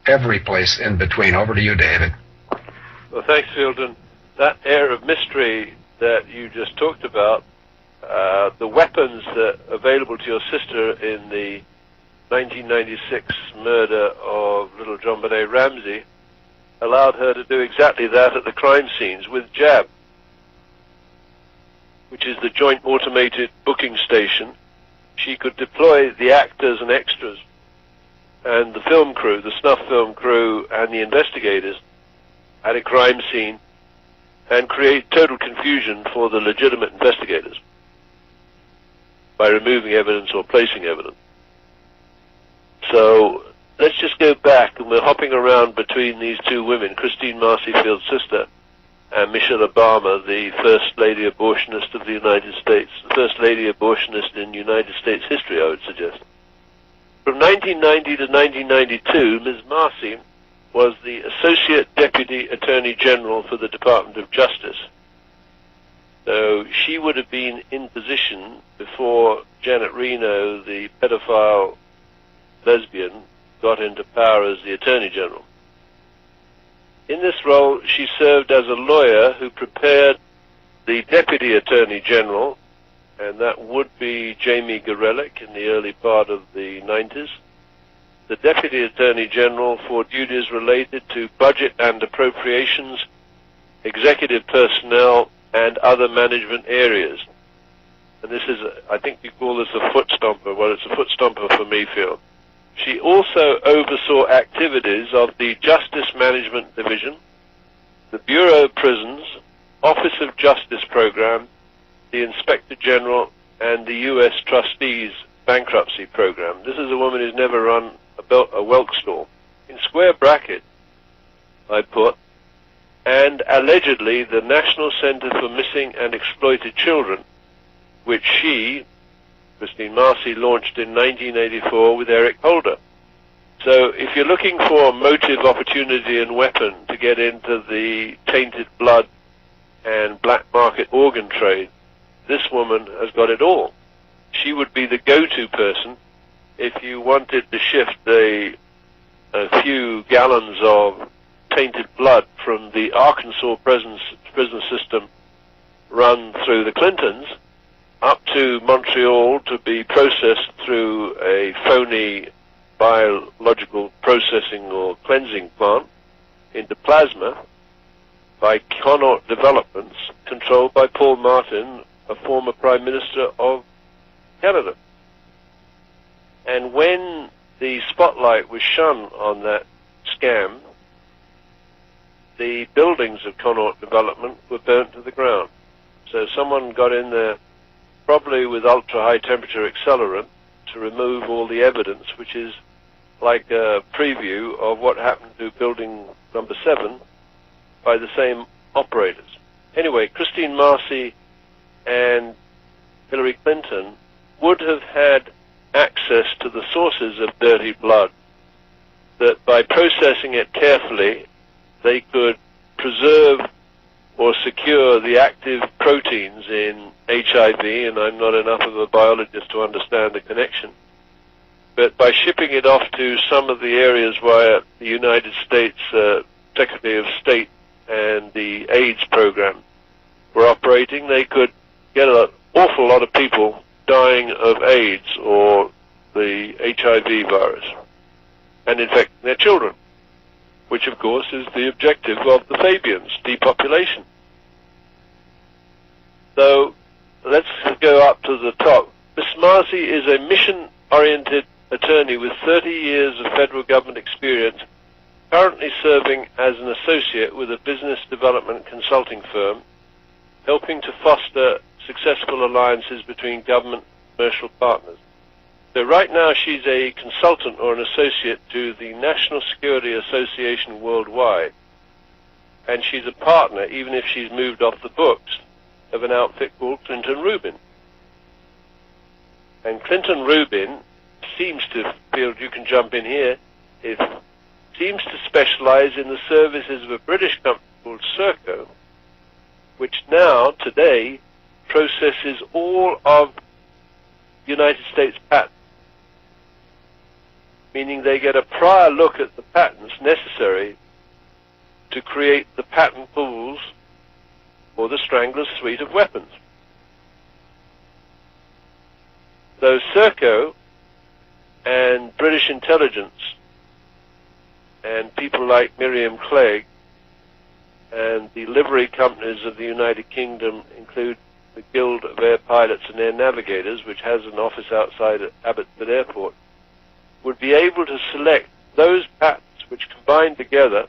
every place in between. Over to you, David. Well, thanks, Fielden. That air of mystery that you just talked about, the weapons that available to your sister in the 1996 murder of little John Benet Ramsey allowed her to do exactly that at the crime scenes with JAB, which is the Joint Automated Booking Station. She could deploy the actors and extras and the film crew, the snuff film crew, and the investigators at a crime scene and create total confusion for the legitimate investigators by removing evidence or placing evidence. So let's just go back, and we're hopping around between these two women, Christine Marcy Field's sister and Michelle Obama, the First Lady Abortionist of the United States, the First Lady Abortionist in United States history, I would suggest. From 1990 to 1992, Ms. Marcy was the Associate Deputy Attorney General for the Department of Justice. So she would have been in position before Janet Reno, the pedophile lesbian, got into power as the Attorney General. In this role, she served as a lawyer who prepared the Deputy Attorney General, and that would be Jamie Gorelick in the early part of the 90s, the Deputy Attorney General for duties related to budget and appropriations, executive personnel, and other management areas. And this is, I think we call this a foot stomper. Well, it's a foot stomper for me, Phil. She also oversaw activities of the Justice Management Division, the Bureau of Prisons, Office of Justice Program, the Inspector General, and the U.S. Trustees Bankruptcy Program. This is a woman who's never run a whelk store. In square bracket, I put, and allegedly the National Center for Missing and Exploited Children, which she, Christine Marcy, launched in 1984 with Eric Holder. So if you're looking for motive, opportunity, and weapon to get into the tainted blood and black market organ trade, this woman has got it all. She would be the go-to person if you wanted to shift a few gallons of tainted blood from the Arkansas prison system run through the Clintons up to Montreal to be processed through a phony biological processing or cleansing plant into plasma by Connaught Developments, controlled by Paul Martin, a former Prime Minister of Canada. And when the spotlight was shone on that scam, the buildings of Connaught Development were burnt to the ground. So someone got in there, probably with ultra-high temperature accelerant, to remove all the evidence, which is like a preview of what happened to building number 7 by the same operators. Anyway, Christine Marcy and Hillary Clinton would have had access to the sources of dirty blood, that by processing it carefully, they could preserve or secure the active proteins in HIV, and I'm not enough of a biologist to understand the connection. But by shipping it off to some of the areas where the United States Secretary of State and the AIDS program were operating, they could get an awful lot of people dying of AIDS or the HIV virus and infecting their children, which of course is the objective of the Fabians, depopulation. So let's go up to the top. Ms. Marcy is a mission-oriented attorney with 30 years of federal government experience, currently serving as an associate with a business development consulting firm, helping to foster successful alliances between government and commercial partners. So right now she's a consultant or an associate to the National Security Association worldwide, and she's a partner, even if she's moved off the books, of an outfit called Clinton Rubin. And Clinton Rubin seems to, Field, you can jump in here, seems to specialize in the services of a British company called Serco, which now, today, processes all of United States patents. meaning they get a prior look at the patents necessary to create the patent pools for the Strangler's suite of weapons. So Serco and British intelligence and people like Miriam Clegg and the livery companies of the United Kingdom include the Guild of Air Pilots and Air Navigators, which has an office outside at Abbotsford Airport, would be able to select those patents which combined together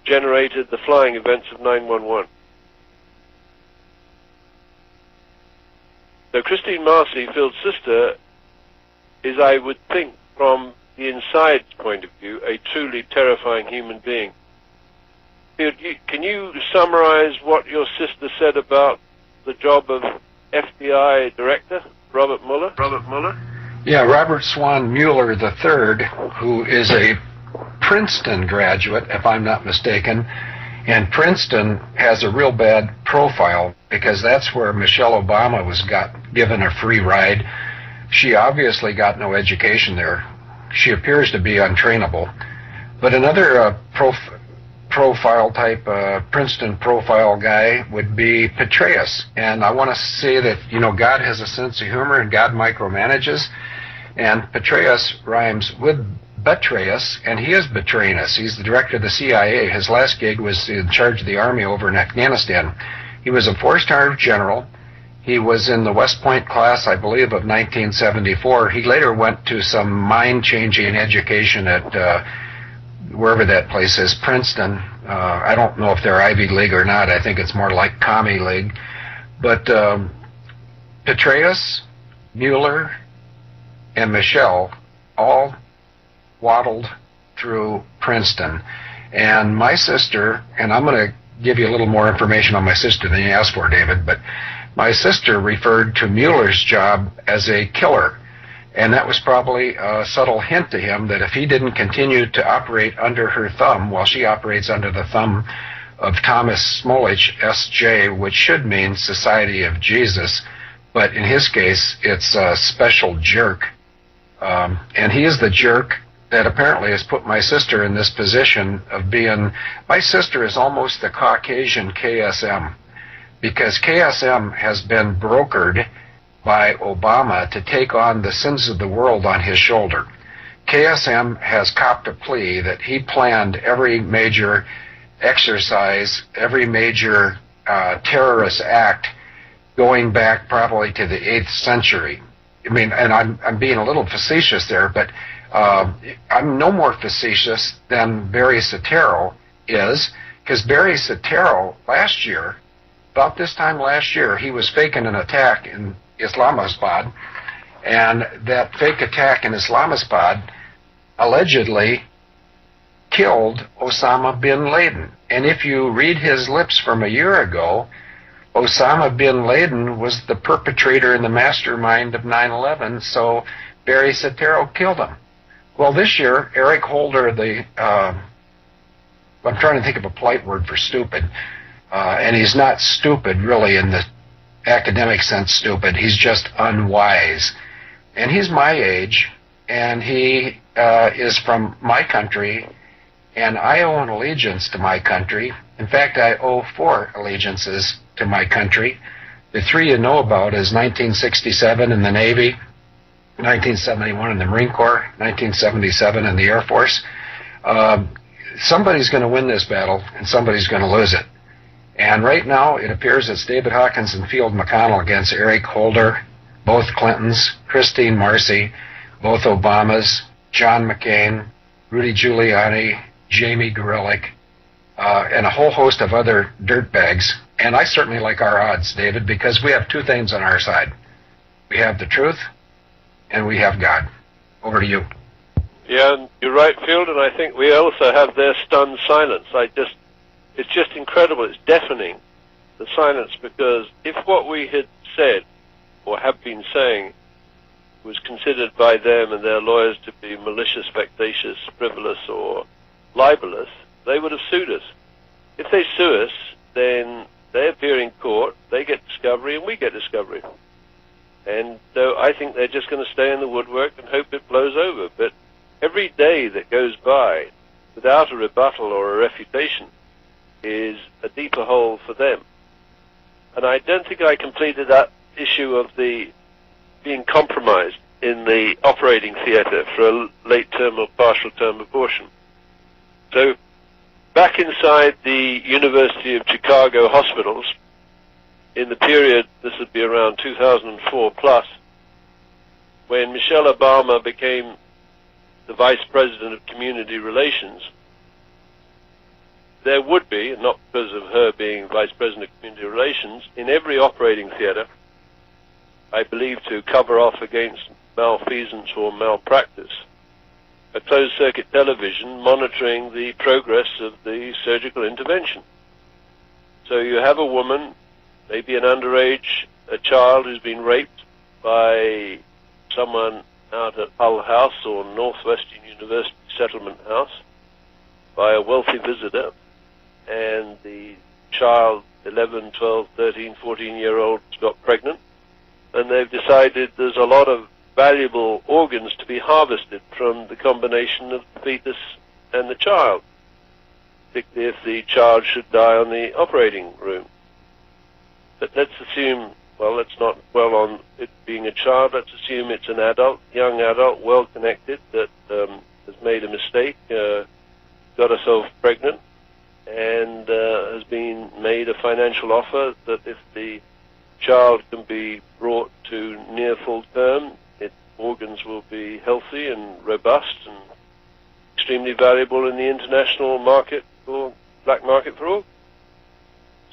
generated the flying events of 911. So Christine Marcy, Phil's sister, is, I would think, from the inside point of view, a truly terrifying human being. Phil, can you summarize what your sister said about the job of FBI Director, Robert Mueller? Yeah, Robert Swan Mueller III, who is a Princeton graduate, if I'm not mistaken, and Princeton has a real bad profile because that's where Michelle Obama was given a free ride. She obviously got no education there. She appears to be untrainable. But another profile type, Princeton profile guy would be Petraeus. And I want to say that, God has a sense of humor and God micromanages. And Petraeus rhymes with Betraeus, and he is betraying us. He's the director of the CIA. His last gig was in charge of the army over in Afghanistan. He was a four-star general. He was in the West Point class, I believe, of 1974. He later went to some mind-changing education at wherever that place is, Princeton. I don't know if they're Ivy League or not. I think it's more like Commie League. But Petraeus, Mueller, and Michelle all waddled through Princeton. And my sister, and I'm going to give you a little more information on my sister than you asked for, David, but my sister referred to Mueller's job as a killer. And that was probably a subtle hint to him that if he didn't continue to operate under her thumb, while she operates under the thumb of Thomas Smolich, S.J., which should mean Society of Jesus, but in his case, it's a special jerk. And he is the jerk that apparently has put my sister in this position of being, my sister is almost the Caucasian KSM, because KSM has been brokered by Obama to take on the sins of the world on his shoulder. KSM has copped a plea that he planned every major exercise, every major terrorist act going back probably to the 8th century. I mean, and I'm being a little facetious there, but I'm no more facetious than Barry Soetoro is, because Barry Soetoro last year, about this time last year, he was faking an attack in Islamabad, and that fake attack in Islamabad allegedly killed Osama bin Laden. And if you read his lips from a year ago, Osama bin Laden was the perpetrator and the mastermind of 9/11, so Barry Soetoro killed him. Well, this year, Eric Holder, I'm trying to think of a polite word for stupid, and he's not stupid really in the academic sense stupid, he's just unwise. And he's my age, and he is from my country, and I owe an allegiance to my country. In fact, I owe 4 allegiances to my country. The 3 you know about is 1967 in the Navy, 1971 in the Marine Corps, 1977 in the Air Force. Somebody's going to win this battle, and somebody's going to lose it. And right now, it appears it's David Hawkins and Field McConnell against Eric Holder, both Clintons, Christine Marcy, both Obamas, John McCain, Rudy Giuliani, Jamie Grillick, and a whole host of other dirtbags. And I certainly like our odds, David, because we have 2 things on our side. We have the truth, and we have God. Over to you. Yeah, and you're right, Field, and I think we also have their stunned silence. It's just incredible. It's deafening, the silence, because if what we had said or have been saying was considered by them and their lawyers to be malicious, vexatious, frivolous, or libelous, they would have sued us. If they sue us, then they appear in court, they get discovery, and we get discovery. And so I think they're just going to stay in the woodwork and hope it blows over. But every day that goes by without a rebuttal or a refutation is a deeper hole for them. And I don't think I completed that issue of the being compromised in the operating theater for a late-term or partial-term abortion. So back inside the University of Chicago hospitals, in the period, this would be around 2004 plus, when Michelle Obama became the Vice President of Community Relations, there would be, and not because of her being Vice President of Community Relations, in every operating theater, I believe to cover off against malfeasance or malpractice, a closed-circuit television monitoring the progress of the surgical intervention. So you have a woman, maybe an underage, a child who's been raped by someone out at Hull House or Northwestern University Settlement House by a wealthy visitor, and the child, 11, 12, 13, 14-year-old, got pregnant, and they've decided there's a lot of valuable organs to be harvested from the combination of the fetus and the child, particularly if the child should die on the operating room. But let's assume, well, let's not dwell on it being a child, let's assume it's an adult, young adult, well-connected, that has made a mistake, got herself pregnant, and has been made a financial offer that if the child can be brought to near full term, its organs will be healthy and robust and extremely valuable in the international market or black market for organs.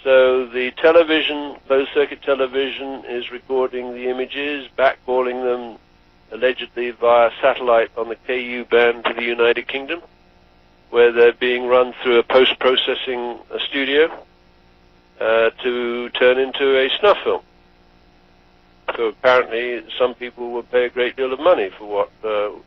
So the television, closed-circuit television, is recording the images, backcalling them allegedly via satellite on the KU band to the United Kingdom, where they're being run through a post-processing studio to turn into a snuff film. So apparently some people will pay a great deal of money for what